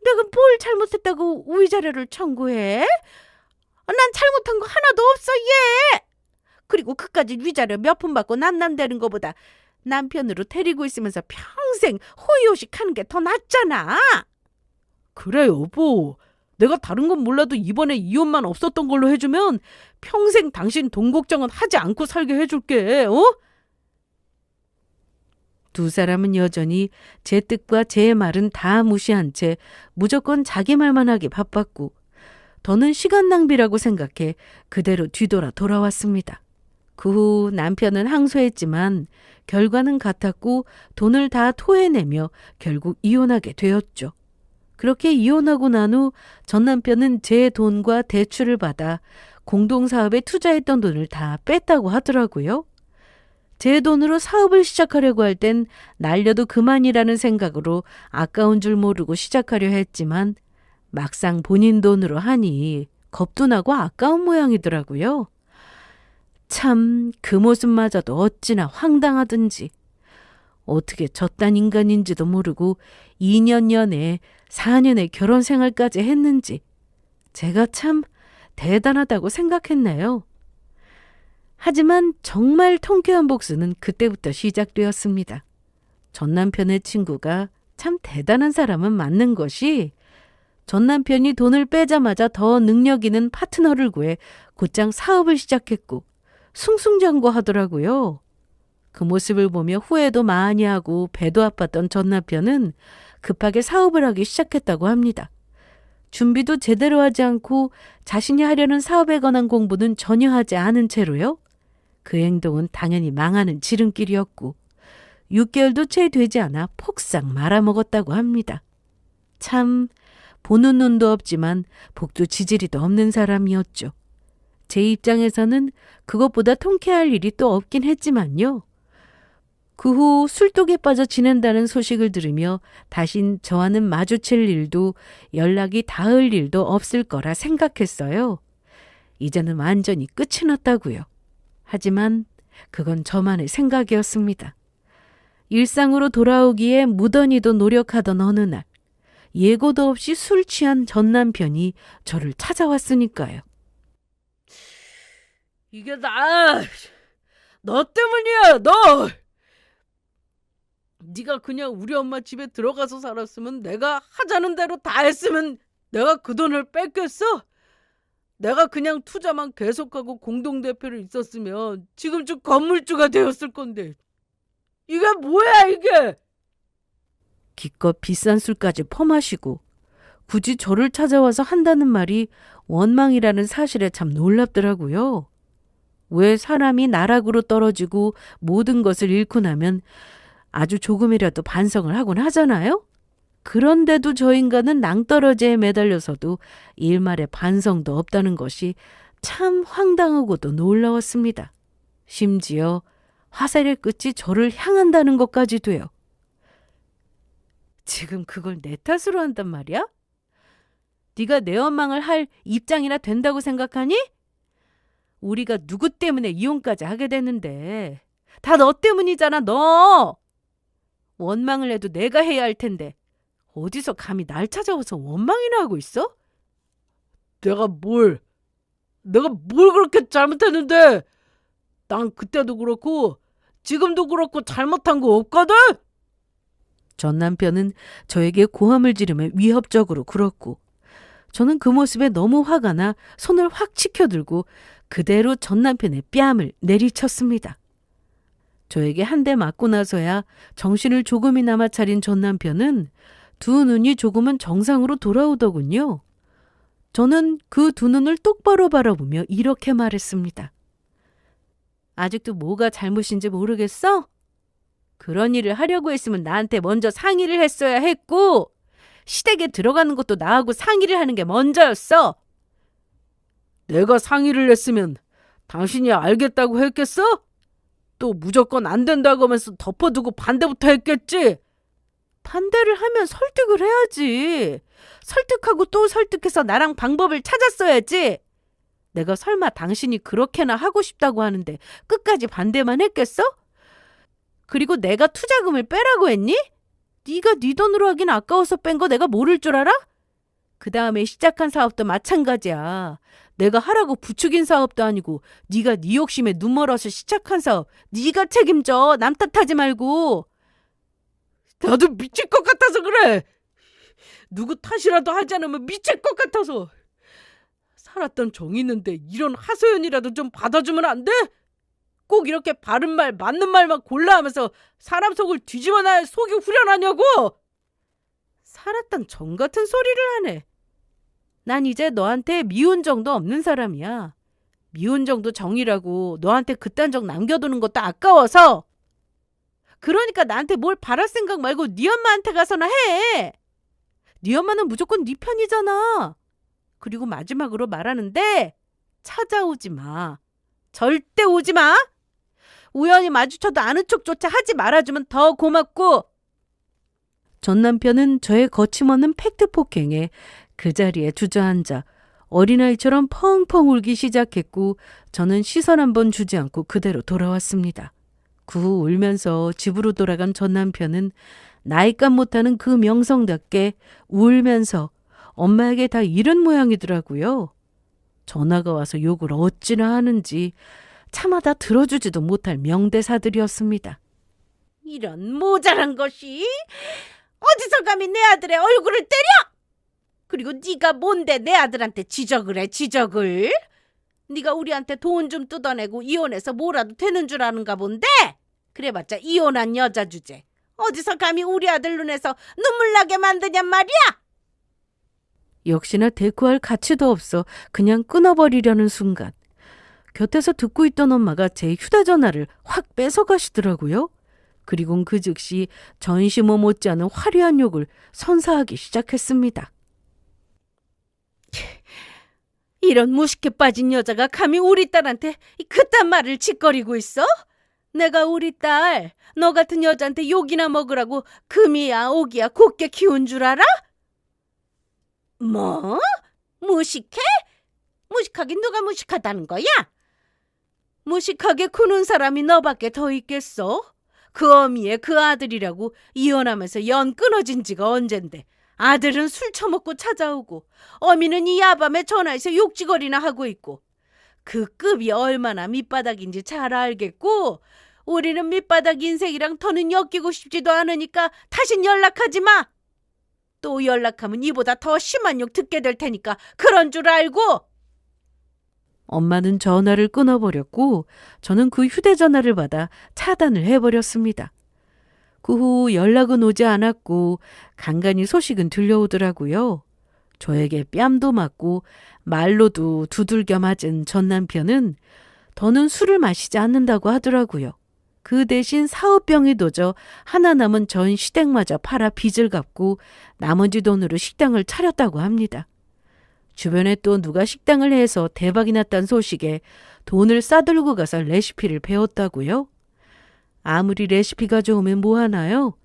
내가 뭘 잘못했다고 위자료를 청구해? 난 잘못한 거 하나도 없어, 얘. 그리고 그까지 위자료 몇 푼 받고 남남대는 거보다 남편으로 데리고 있으면서 평생 호의호식 하는 게 더 낫잖아. 그래, 여보. 내가 다른 건 몰라도 이번에 이혼만 없었던 걸로 해주면 평생 당신 돈 걱정은 하지 않고 살게 해줄게. 두 사람은 여전히 제 뜻과 제 말은 다 무시한 채 무조건 자기 말만 하기 바빴고 더는 시간 낭비라고 생각해 그대로 뒤돌아 돌아왔습니다. 그 후 남편은 항소했지만 결과는 같았고 돈을 다 토해내며 결국 이혼하게 되었죠. 그렇게 이혼하고 난 후 전 남편은 제 돈과 대출을 받아 공동사업에 투자했던 돈을 다 뺐다고 하더라고요. 제 돈으로 사업을 시작하려고 할 땐 날려도 그만이라는 생각으로 아까운 줄 모르고 시작하려 했지만 막상 본인 돈으로 하니 겁도 나고 아까운 모양이더라고요. 참 그 모습마저도 어찌나 황당하든지. 어떻게 저딴 인간인지도 모르고 2년 연애 4년의 결혼 생활까지 했는지 제가 참 대단하다고 생각했네요. 하지만 정말 통쾌한 복수는 그때부터 시작되었습니다. 전 남편의 친구가 참 대단한 사람은 맞는 것이 전 남편이 돈을 빼자마자 더 능력 있는 파트너를 구해 곧장 사업을 시작했고 승승장구하더라고요. 그 모습을 보며 후회도 많이 하고 배도 아팠던 전 남편은 급하게 사업을 하기 시작했다고 합니다. 준비도 제대로 하지 않고 자신이 하려는 사업에 관한 공부는 전혀 하지 않은 채로요. 그 행동은 당연히 망하는 지름길이었고 6개월도 채 되지 않아 폭삭 말아먹었다고 합니다. 참 보는 눈도 없지만 복도 지지리도 없는 사람이었죠. 제 입장에서는 그것보다 통쾌할 일이 또 없긴 했지만요. 그 후 술독에 빠져 지낸다는 소식을 들으며 다신 저와는 마주칠 일도 연락이 닿을 일도 없을 거라 생각했어요. 이제는 완전히 끝이 났다고요. 하지만 그건 저만의 생각이었습니다. 일상으로 돌아오기에 무던히도 노력하던 어느 날 예고도 없이 술 취한 전 남편이 저를 찾아왔으니까요. 이게 다 너 때문이야, 너! 네가 그냥 우리 엄마 집에 들어가서 살았으면 내가 하자는 대로 다 했으면 내가 그 돈을 뺏겼어? 내가 그냥 투자만 계속하고 공동대표로 있었으면 지금쯤 건물주가 되었을 건데. 이게 뭐야 이게? 기껏 비싼 술까지 퍼마시고 굳이 저를 찾아와서 한다는 말이 원망이라는 사실에 참 놀랍더라고요. 왜 사람이 나락으로 떨어지고 모든 것을 잃고 나면 아주 조금이라도 반성을 하곤 하잖아요? 그런데도 저 인간은 낭떠러지에 매달려서도 일말의 반성도 없다는 것이 참 황당하고도 놀라웠습니다. 심지어 화살의 끝이 저를 향한다는 것까지도요. 지금 그걸 내 탓으로 한단 말이야? 네가 내 원망을 할 입장이나 된다고 생각하니? 우리가 누구 때문에 이혼까지 하게 됐는데 다 너 때문이잖아, 너! 원망을 해도 내가 해야 할 텐데 어디서 감히 날 찾아와서 원망이나 하고 있어? 내가 뭘 그렇게 잘못했는데? 난 그때도 그렇고 지금도 그렇고 잘못한 거 없거든? 전 남편은 저에게 고함을 지르며 위협적으로 굴었고 저는 그 모습에 너무 화가 나 손을 확 치켜들고 그대로 전 남편의 뺨을 내리쳤습니다. 저에게 한 대 맞고 나서야 정신을 조금이나마 차린 전 남편은 두 눈이 조금은 정상으로 돌아오더군요. 저는 그 두 눈을 똑바로 바라보며 이렇게 말했습니다. 아직도 뭐가 잘못인지 모르겠어? 그런 일을 하려고 했으면 나한테 먼저 상의를 했어야 했고 시댁에 들어가는 것도 나하고 상의를 하는 게 먼저였어. 내가 상의를 했으면 당신이 알겠다고 했겠어? 또 무조건 안 된다고 하면서 덮어두고 반대부터 했겠지? 반대를 하면 설득을 해야지. 설득하고 또 설득해서 나랑 방법을 찾았어야지. 내가 설마 당신이 그렇게나 하고 싶다고 하는데 끝까지 반대만 했겠어? 그리고 내가 투자금을 빼라고 했니? 네가 네 돈으로 하긴 아까워서 뺀 거 내가 모를 줄 알아? 그 다음에 시작한 사업도 마찬가지야. 내가 하라고 부추긴 사업도 아니고 네가 네 욕심에 눈 멀어서 시작한 사업 네가 책임져. 남 탓하지 말고. 나도 미칠 것 같아서 그래. 누구 탓이라도 하지 않으면 미칠 것 같아서. 살았던 정이 있는데 이런 하소연이라도 좀 받아주면 안 돼? 꼭 이렇게 바른 말 맞는 말만 골라 하면서 사람 속을 뒤집어놔야 속이 후련하냐고. 살았던 정 같은 소리를 하네. 난 이제 너한테 미운 정도 없는 사람이야. 미운 정도 정이라고 너한테 그딴 정 남겨두는 것도 아까워서. 그러니까 나한테 뭘 바랄 생각 말고 네 엄마한테 가서나 해. 네 엄마는 무조건 네 편이잖아. 그리고 마지막으로 말하는데 찾아오지 마. 절대 오지 마. 우연히 마주쳐도 아는 척조차 하지 말아주면 더 고맙고. 전 남편은 저의 거침없는 팩트 폭행에 그 자리에 주저앉아 어린아이처럼 펑펑 울기 시작했고 저는 시선 한 번 주지 않고 그대로 돌아왔습니다. 그 후 울면서 집으로 돌아간 전 남편은 나이값 못하는 그 명성답게 울면서 엄마에게 다 이런 모양이더라고요. 전화가 와서 욕을 어찌나 하는지 차마 다 들어주지도 못할 명대사들이었습니다. 이런 모자란 것이 어디서 감히 내 아들의 얼굴을 때려? 그리고 네가 뭔데 내 아들한테 지적을 해, 지적을? 네가 우리한테 돈 좀 뜯어내고 이혼해서 뭐라도 되는 줄 아는가 본데? 그래봤자 이혼한 여자 주제. 어디서 감히 우리 아들 눈에서 눈물 나게 만드냔 말이야? 역시나 대꾸할 가치도 없어 그냥 끊어버리려는 순간 곁에서 듣고 있던 엄마가 제 휴대전화를 확 뺏어가시더라고요. 그리곤 그 즉시 전시모 못지않은 화려한 욕을 선사하기 시작했습니다. 이런 무식해 빠진 여자가 감히 우리 딸한테 그딴 말을 짓거리고 있어? 내가 우리 딸 너 같은 여자한테 욕이나 먹으라고 금이야 오기야 곱게 키운 줄 알아? 뭐? 무식해? 무식하긴 누가 무식하다는 거야? 무식하게 구는 사람이 너밖에 더 있겠어? 그 어미의 그 아들이라고 이혼하면서 연 끊어진 지가 언젠데 아들은 술 처먹고 찾아오고 어미는 이 야밤에 전화해서 욕지거리나 하고 있고 그 급이 얼마나 밑바닥인지 잘 알겠고 우리는 밑바닥 인생이랑 더는 엮이고 싶지도 않으니까 다신 연락하지 마. 또 연락하면 이보다 더 심한 욕 듣게 될 테니까 그런 줄 알고. 엄마는 전화를 끊어버렸고 저는 그 휴대전화를 받아 차단을 해버렸습니다. 그 후 연락은 오지 않았고 간간히 소식은 들려오더라고요. 저에게 뺨도 맞고 말로도 두들겨 맞은 전 남편은 더는 술을 마시지 않는다고 하더라고요. 그 대신 사업병이 도져 하나 남은 전 시댁마저 팔아 빚을 갚고 나머지 돈으로 식당을 차렸다고 합니다. 주변에 또 누가 식당을 해서 대박이 났다는 소식에 돈을 싸들고 가서 레시피를 배웠다고요? 아무리 레시피가 좋으면 뭐하나요?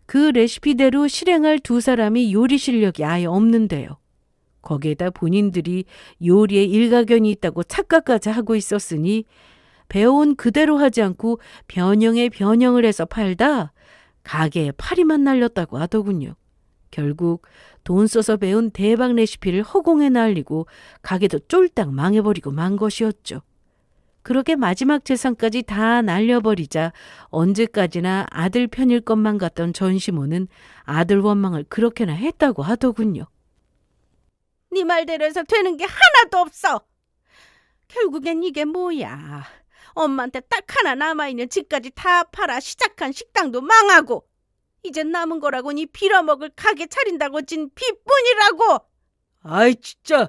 그 레시피대로 실행할 두 사람이 요리 실력이 아예 없는데요. 거기에다 본인들이 요리에 일가견이 있다고 착각까지 하고 있었으니 배워온 그대로 하지 않고 변형에 변형을 해서 팔다 가게에 파리만 날렸다고 하더군요. 결국 돈 써서 배운 대박 레시피를 허공에 날리고 가게도 쫄딱 망해버리고 만 것이었죠. 그렇게 마지막 재산까지 다 날려버리자 언제까지나 아들 편일 것만 같던 전시모는 아들 원망을 그렇게나 했다고 하더군요. 네 말대로 해서 되는 게 하나도 없어. 결국엔 이게 뭐야. 엄마한테 딱 하나 남아있는 집까지 다 팔아 시작한 식당도 망하고 이젠 남은 거라고 니 빌어먹을 가게 차린다고 진 빚뿐이라고. 아이 진짜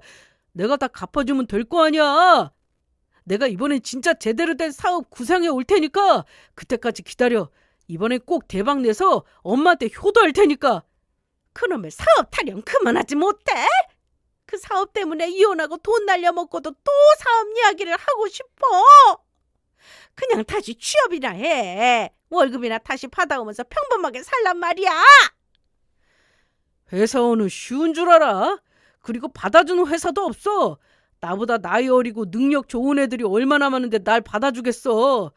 내가 다 갚아주면 될 거 아니야. 내가 이번엔 진짜 제대로 된 사업 구상해 올 테니까 그때까지 기다려. 이번엔 꼭 대박 내서 엄마한테 효도할 테니까. 그놈의 사업 타령 그만하지 못해? 그 사업 때문에 이혼하고 돈 날려먹고도 또 사업 이야기를 하고 싶어. 그냥 다시 취업이나 해. 월급이나 다시 받아오면서 평범하게 살란 말이야. 회사원은 쉬운 줄 알아. 그리고 받아주는 회사도 없어. 나보다 나이 어리고 능력 좋은 애들이 얼마나 많은데 날 받아주겠어.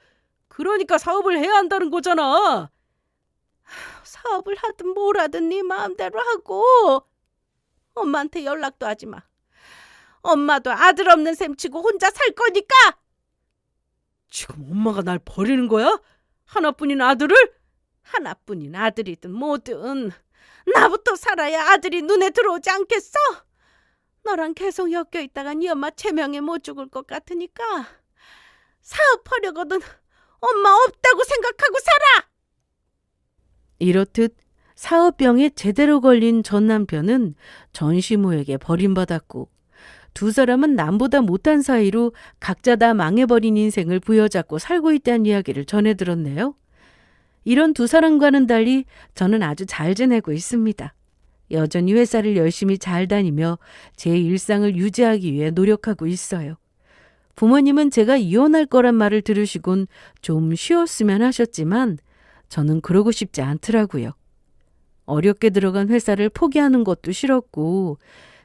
그러니까 사업을 해야 한다는 거잖아. 사업을 하든 뭘 하든 네 마음대로 하고 엄마한테 연락도 하지 마. 엄마도 아들 없는 셈 치고 혼자 살 거니까. 지금 엄마가 날 버리는 거야? 하나뿐인 아들을? 하나뿐인 아들이든 뭐든 나부터 살아야 아들이 눈에 들어오지 않겠어? 너랑 계속 엮여 있다가 네 엄마 체명에 못 죽을 것 같으니까 사업하려거든 엄마 없다고 생각하고 살아. 이렇듯 사업병에 제대로 걸린 전 남편은 전시모에게 버림받았고 두 사람은 남보다 못한 사이로 각자 다 망해버린 인생을 부여잡고 살고 있다는 이야기를 전해 들었네요. 이런 두 사람과는 달리 저는 아주 잘 지내고 있습니다. 여전히 회사를 열심히 잘 다니며 제 일상을 유지하기 위해 노력하고 있어요. 부모님은 제가 이혼할 거란 말을 들으시곤 좀 쉬었으면 하셨지만 저는 그러고 싶지 않더라고요. 어렵게 들어간 회사를 포기하는 것도 싫었고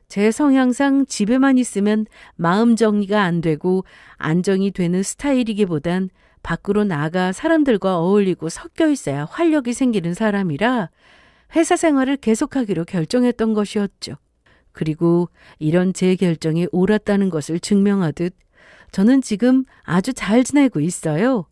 제 성향상 집에만 있으면 마음 정리가 안 되고 안정이 되는 스타일이기보단 밖으로 나가 사람들과 어울리고 섞여 있어야 활력이 생기는 사람이라 회사 생활을 계속하기로 결정했던 것이었죠. 그리고 이런 제 결정이 옳았다는 것을 증명하듯 저는 지금 아주 잘 지내고 있어요.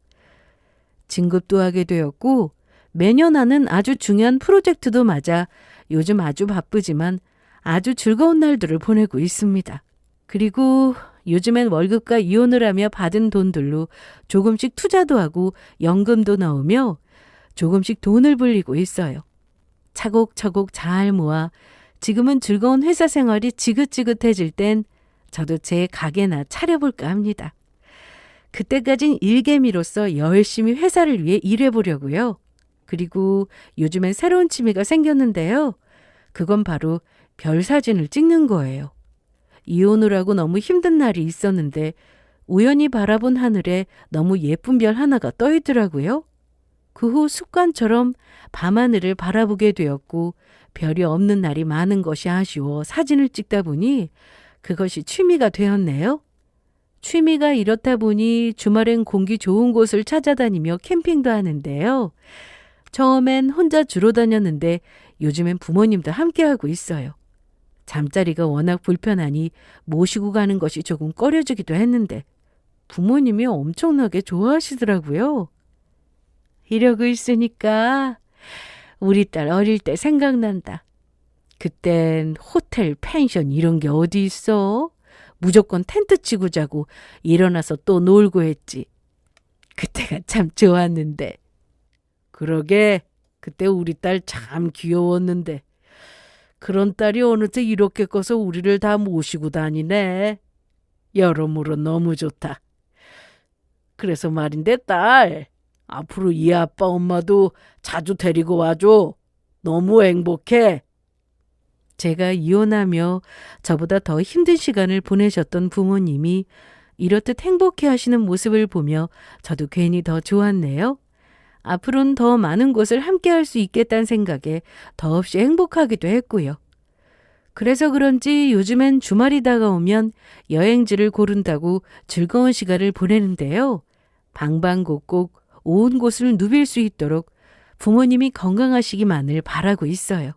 진급도 하게 되었고 매년 하는 아주 중요한 프로젝트도 맞아 요즘 아주 바쁘지만 아주 즐거운 날들을 보내고 있습니다. 그리고 요즘엔 월급과 이혼을 하며 받은 돈들로 조금씩 투자도 하고 연금도 넣으며 조금씩 돈을 불리고 있어요. 차곡차곡 잘 모아 지금은 즐거운 회사 생활이 지긋지긋해질 땐 저도 제 가게나 차려볼까 합니다. 그때까진 일개미로서 열심히 회사를 위해 일해보려고요. 그리고 요즘엔 새로운 취미가 생겼는데요. 그건 바로 별 사진을 찍는 거예요. 이혼을 하고 너무 힘든 날이 있었는데 우연히 바라본 하늘에 너무 예쁜 별 하나가 떠 있더라고요. 그 후 습관처럼 밤하늘을 바라보게 되었고 별이 없는 날이 많은 것이 아쉬워 사진을 찍다 보니 그것이 취미가 되었네요. 취미가 이렇다 보니 주말엔 공기 좋은 곳을 찾아다니며 캠핑도 하는데요. 처음엔 혼자 주로 다녔는데 요즘엔 부모님도 함께하고 있어요. 잠자리가 워낙 불편하니 모시고 가는 것이 조금 꺼려지기도 했는데 부모님이 엄청나게 좋아하시더라고요. 이러고 있으니까 우리 딸 어릴 때 생각난다. 그땐 호텔, 펜션 이런 게 어디 있어? 무조건 텐트 치고 자고 일어나서 또 놀고 했지. 그때가 참 좋았는데. 그러게 그때 우리 딸 참 귀여웠는데 그런 딸이 어느새 이렇게 커서 우리를 다 모시고 다니네. 여러모로 너무 좋다. 그래서 말인데 딸, 앞으로 이 아빠 엄마도 자주 데리고 와줘. 너무 행복해. 제가 이혼하며 저보다 더 힘든 시간을 보내셨던 부모님이 이렇듯 행복해 하시는 모습을 보며 저도 괜히 더 좋았네요. 앞으로는 더 많은 곳을 함께 할 수 있겠다는 생각에 더없이 행복하기도 했고요. 그래서 그런지 요즘엔 주말이 다가오면 여행지를 고른다고 즐거운 시간을 보내는데요. 방방곡곡 온 곳을 누빌 수 있도록 부모님이 건강하시기만을 바라고 있어요.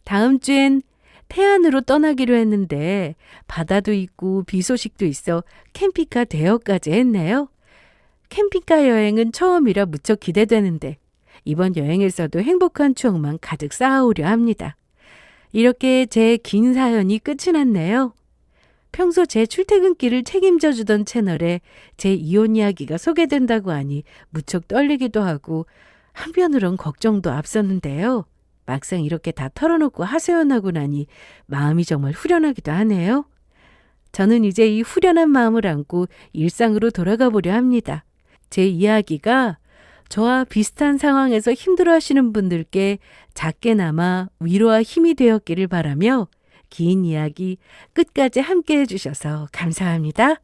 다음 주엔 태안으로 떠나기로 했는데 바다도 있고 비 소식도 있어 캠핑카 대여까지 했네요. 캠핑카 여행은 처음이라 무척 기대되는데 이번 여행에서도 행복한 추억만 가득 쌓아오려 합니다. 이렇게 제 긴 사연이 끝이 났네요. 평소 제 출퇴근길을 책임져 주던 채널에 제 이혼 이야기가 소개된다고 하니 무척 떨리기도 하고 한편으론 걱정도 앞섰는데요. 막상 이렇게 다 털어놓고 하소연하고 나니 마음이 정말 후련하기도 하네요. 저는 이제 이 후련한 마음을 안고 일상으로 돌아가 보려 합니다. 제 이야기가 저와 비슷한 상황에서 힘들어하시는 분들께 작게나마 위로와 힘이 되었기를 바라며 긴 이야기 끝까지 함께 해주셔서 감사합니다.